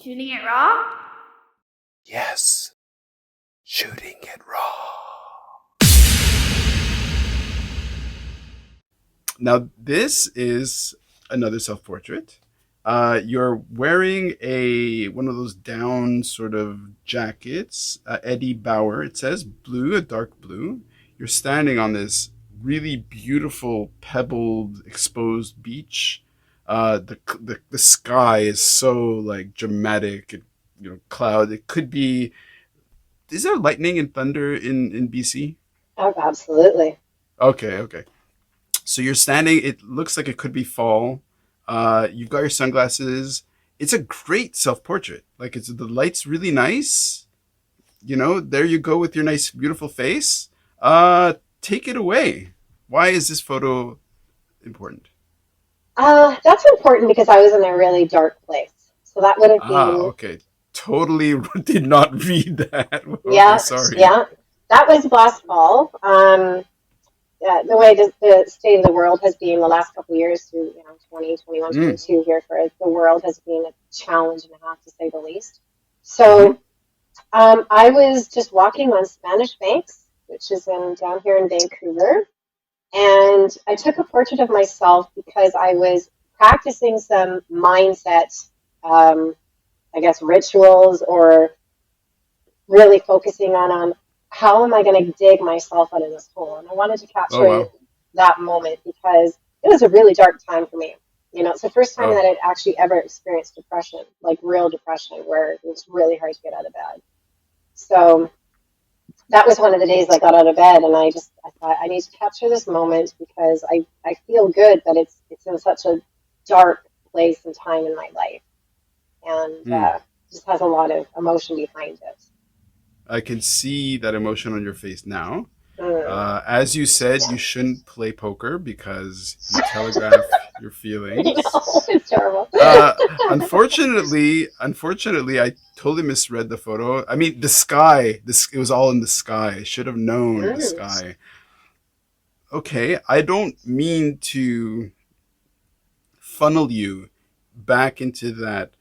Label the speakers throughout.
Speaker 1: Shooting it raw?
Speaker 2: Yes. Shooting it raw. Now, this is another self-portrait. You're wearing one of those down sort of jackets, Eddie Bauer. It says blue, a dark blue. You're standing on this really beautiful pebbled, exposed beach. The sky is so like dramatic, cloud. It could be. Is there lightning and thunder in BC?
Speaker 3: Oh, absolutely.
Speaker 2: Okay. So you're standing. It looks like it could be fall. You've got your sunglasses. It's a great self-portrait. Like the light's really nice. There you go with your nice, beautiful face. Take it away. Why is this photo important?
Speaker 3: That's important because I was in a really dark place. So that would have been,
Speaker 2: Okay. Totally did not read that. Okay,
Speaker 3: yeah,
Speaker 2: sorry.
Speaker 3: yeah. That was last fall. Yeah, the way the state of the world has been the last couple of years through, 20, 21,
Speaker 2: Mm.
Speaker 3: 22 here for the world has been a challenge and a half to say the least.
Speaker 2: Mm-hmm.
Speaker 3: So I was just walking on Spanish Banks, which is down here in Vancouver, and I took a portrait of myself because I was practicing some mindset, um, I guess, rituals or really focusing on how am I going to dig myself out of this hole. And I wanted to
Speaker 2: Oh,
Speaker 3: capture
Speaker 2: wow.
Speaker 3: that moment because it was a really dark time for me. It's the first time
Speaker 2: Oh,
Speaker 3: that I'd actually ever experienced depression, like real depression, where it was really hard to get out of bed. So that was one of the days I got out of bed, and I thought I need to capture this moment because I feel good, but it's in such a dark place and time in my life, and
Speaker 2: mm.
Speaker 3: just has a lot of emotion behind it.
Speaker 2: I can see that emotion on your face now.
Speaker 3: Mm.
Speaker 2: As you said, you shouldn't play poker because you telegraph your
Speaker 3: You
Speaker 2: feelings.
Speaker 3: know, it's terrible.
Speaker 2: Uh, unfortunately, I totally misread the photo. I mean, the sky. It was all in the sky. I should have known the
Speaker 3: Mm.
Speaker 2: sky. Okay, I don't mean to funnel you back into that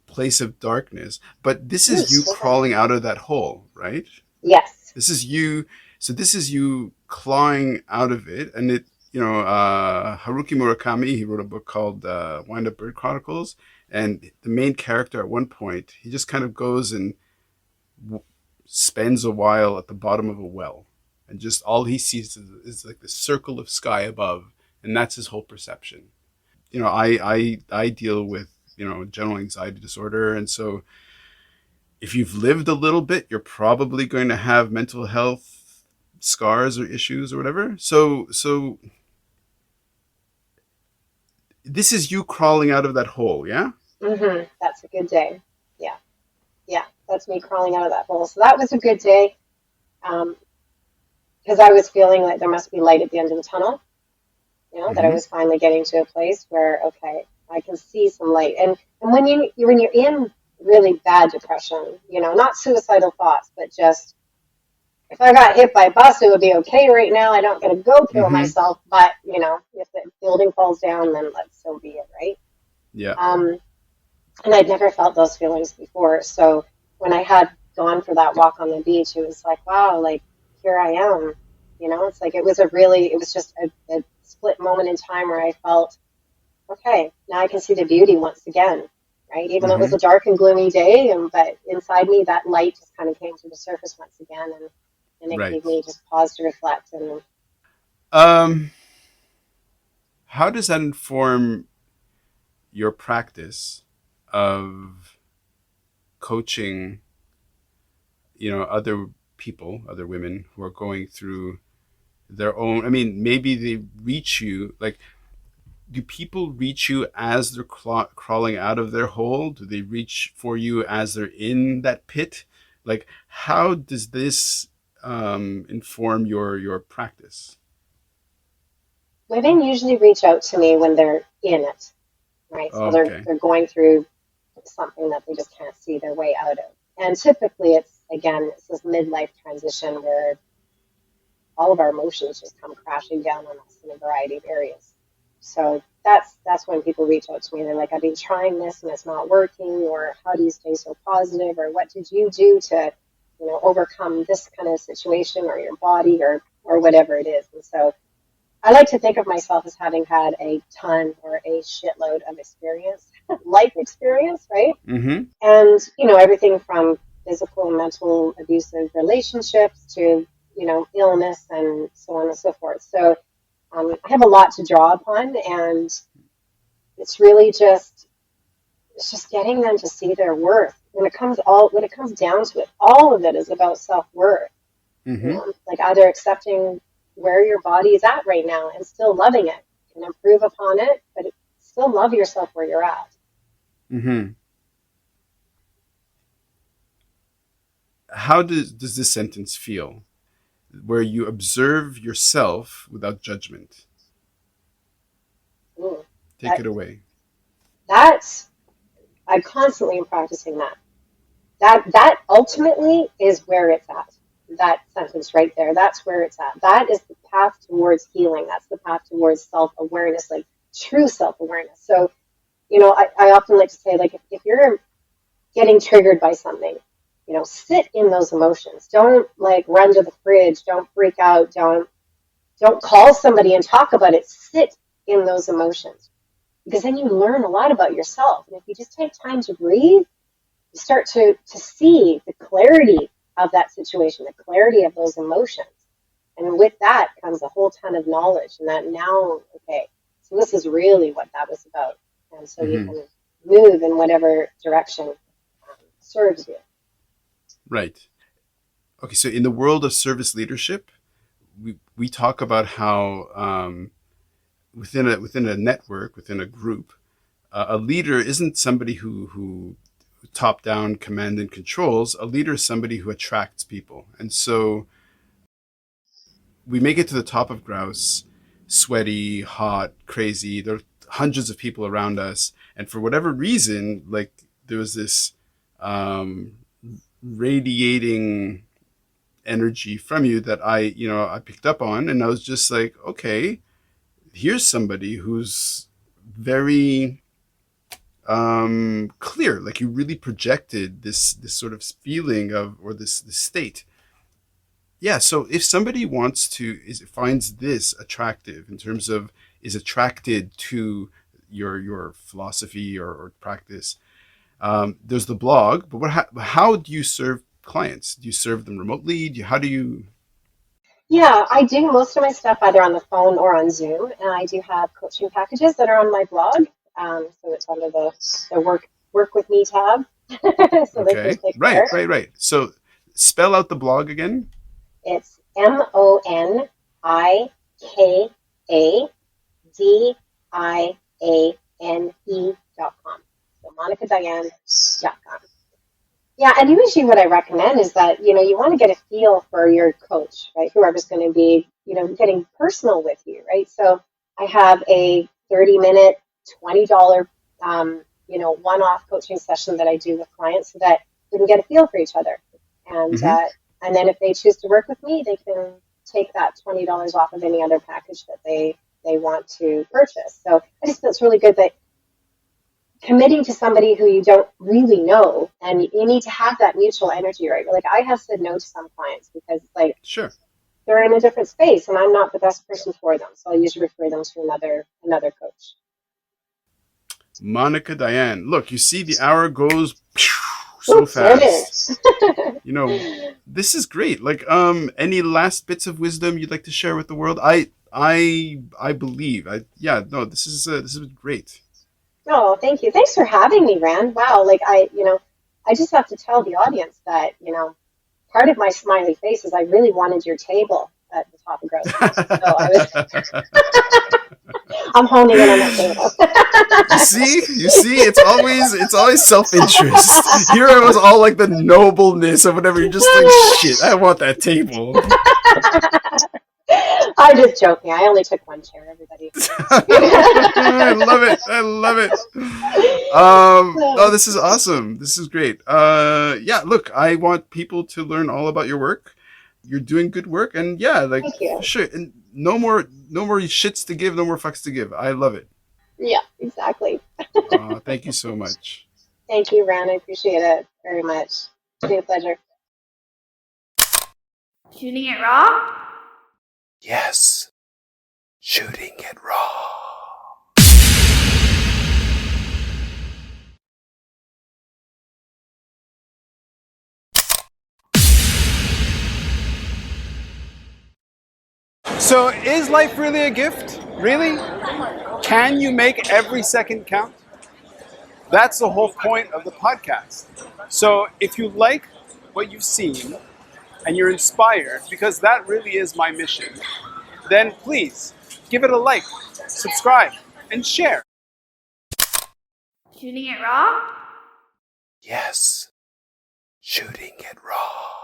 Speaker 2: place of darkness, but this is you
Speaker 3: Mm.
Speaker 2: crawling out of that hole, right?
Speaker 3: Yes.
Speaker 2: This is you. So this is you clawing out of it, and Haruki Murakami. He wrote a book called Wind Up Bird Chronicles, and the main character at one point he just kind of goes and w- spends a while at the bottom of a well, and just all he sees is like the circle of sky above, and that's his whole perception. I deal with general anxiety disorder, and so if you've lived a little bit, you're probably going to have mental health scars or issues or whatever. So this is you crawling out of that hole, yeah?
Speaker 3: That's a good day. Yeah. Yeah. That's me crawling out of that hole. So that was a good day. Um, because I was feeling like there must be light at the end of the tunnel, that I
Speaker 2: Mm-hmm.
Speaker 3: was finally getting to a place where, okay, I can see some light. And when you're in really bad depression, not suicidal thoughts, but just if I got hit by a bus, it would be okay right now. I don't gotta go kill
Speaker 2: Mm-hmm.
Speaker 3: myself, but if the building falls down, then let's so be it, right?
Speaker 2: Yeah.
Speaker 3: Um, and I'd never felt those feelings before. So when I had gone for that walk on the beach, it was like, wow, like here I am. It's like it was just a split moment in time where I felt, okay, now I can see the beauty once again, right? Even though it was
Speaker 2: Mm-hmm.
Speaker 3: a dark and gloomy day, but inside me, that light just kind of came to the surface once again, and it
Speaker 2: Right.
Speaker 3: gave me just pause to reflect. And
Speaker 2: Um, how does that inform your practice of coaching, other people, other women who are going through their own? I mean, maybe they reach you like do people reach you as they're crawling out of their hole? Do they reach for you as they're in that pit? Like, how does this inform your practice?
Speaker 3: women usually reach out to me when they're in it, right? So
Speaker 2: Oh,
Speaker 3: they're
Speaker 2: okay.
Speaker 3: they're going through something that they just can't see their way out of. And typically it's this midlife transition where all of our emotions just come crashing down on us in a variety of areas. So that's when people reach out to me. They're like, I've been trying this and it's not working, or how do you stay so positive, or what did you do to, overcome this kind of situation, or your body, or whatever it is. And so I like to think of myself as having had a ton or a shitload of experience, life experience, right?
Speaker 2: Mm-hmm.
Speaker 3: And, everything from physical and mental abusive relationships to, illness and so on and so forth. So I have a lot to draw upon, and it's really it's just getting them to see their worth. When it comes down to it, all of it is about self-worth.
Speaker 2: Mm-hmm.
Speaker 3: Like either accepting where your body is at right now and still loving it. You can improve upon it, but still love yourself where you're at.
Speaker 2: Mm-hmm. How does this sentence feel? Where you observe yourself without judgment.
Speaker 3: Ooh,
Speaker 2: Take
Speaker 3: that
Speaker 2: it away.
Speaker 3: that's I constantly am practicing that. That ultimately is where it's at. That sentence right there, that's where it's at. That is the path towards healing. That's the path towards self-awareness, like true self-awareness. So, I often like to say, like, if you're getting triggered by something, sit in those emotions. Don't like run to the fridge. Don't freak out. Don't call somebody and talk about it. Sit in those emotions, because then you learn a lot about yourself. And if you just take time to breathe, you start to see the clarity of that situation, the clarity of those emotions. And with that comes a whole ton of knowledge. And that now, okay, so this is really what that was about. And so you
Speaker 2: Mm-hmm.
Speaker 3: can move in whatever direction serves you.
Speaker 2: Right. Okay. So in the world of service leadership, we talk about how within a network, within a group, a leader isn't somebody who top down command and controls. A leader is somebody who attracts people. And so we make it to the top of Grouse, sweaty, hot, crazy. There are hundreds of people around us, and for whatever reason, like there was this um, radiating energy from you that I picked up on, and I was just like, okay, here's somebody who's very clear. Like you really projected this sort of feeling of, or this state. Yeah, so if somebody finds this attractive in terms of is attracted to your philosophy or practice, there's the blog. But how do you serve clients? Do you serve them remotely? How do you?
Speaker 3: Yeah, I do most of my stuff either on the phone or on Zoom, and I do have coaching packages that are on my blog. So it's under the work with me tab, so they can
Speaker 2: Okay,
Speaker 3: click
Speaker 2: right,
Speaker 3: there.
Speaker 2: right, right. So spell out the blog again.
Speaker 3: It's MonicaDiane.com. So MonicaDiane.com. Yeah, and usually what I recommend is that, you want to get a feel for your coach, right? Whoever's going to be, getting personal with you, right? So I have a 30-minute, $20, one-off coaching session that I do with clients so that we can get a feel for each other. And
Speaker 2: Mm-hmm.
Speaker 3: uh, and then if they choose to work with me, they can take that $20 off of any other package that they want to purchase. So I just feel it's really good that committing to somebody who you don't really know, and you need to have that mutual energy, right? Like I have said no to some clients because it's like
Speaker 2: Sure.
Speaker 3: they're in a different space and I'm not the best person for them. So I usually refer them to another coach.
Speaker 2: Monika Diane. Look, you see the hour goes so
Speaker 3: Oops, there it
Speaker 2: fast.
Speaker 3: is.
Speaker 2: You know, this is great. Like, any last bits of wisdom you'd like to share with the world? I believe. Yeah, no, this is great.
Speaker 3: Oh, thank you. Thanks for having me, Rand. Wow, like I just have to tell the audience that, part of my smiley face is I really wanted your table at the top of Grouse Mountain. So I'm honing in on that table.
Speaker 2: You see, it's always self interest. Here I was all like the nobleness of whatever. You're just like shit. I want that table.
Speaker 3: I'm just joking. I only took one chair, everybody.
Speaker 2: I love it. I love it. Oh, this is awesome. This is great. Yeah, look, I want people to learn all about your work. You're doing good work, and yeah, like
Speaker 3: Thank
Speaker 2: for
Speaker 3: you.
Speaker 2: sure. And no more shits to give, no more fucks to give. I love it.
Speaker 3: Yeah, exactly.
Speaker 2: Thank you so much.
Speaker 3: Thank you, Ran. I appreciate it very much. It's been a pleasure.
Speaker 1: Shooting it raw?
Speaker 2: Yes, shooting it raw. So, is life really a gift? Really? Can you make every second count? That's the whole point of the podcast. So, if you like what you've seen and you're inspired, because that really is my mission, then please give it a like, subscribe, and share.
Speaker 1: Shooting it raw?
Speaker 2: Yes, shooting it raw.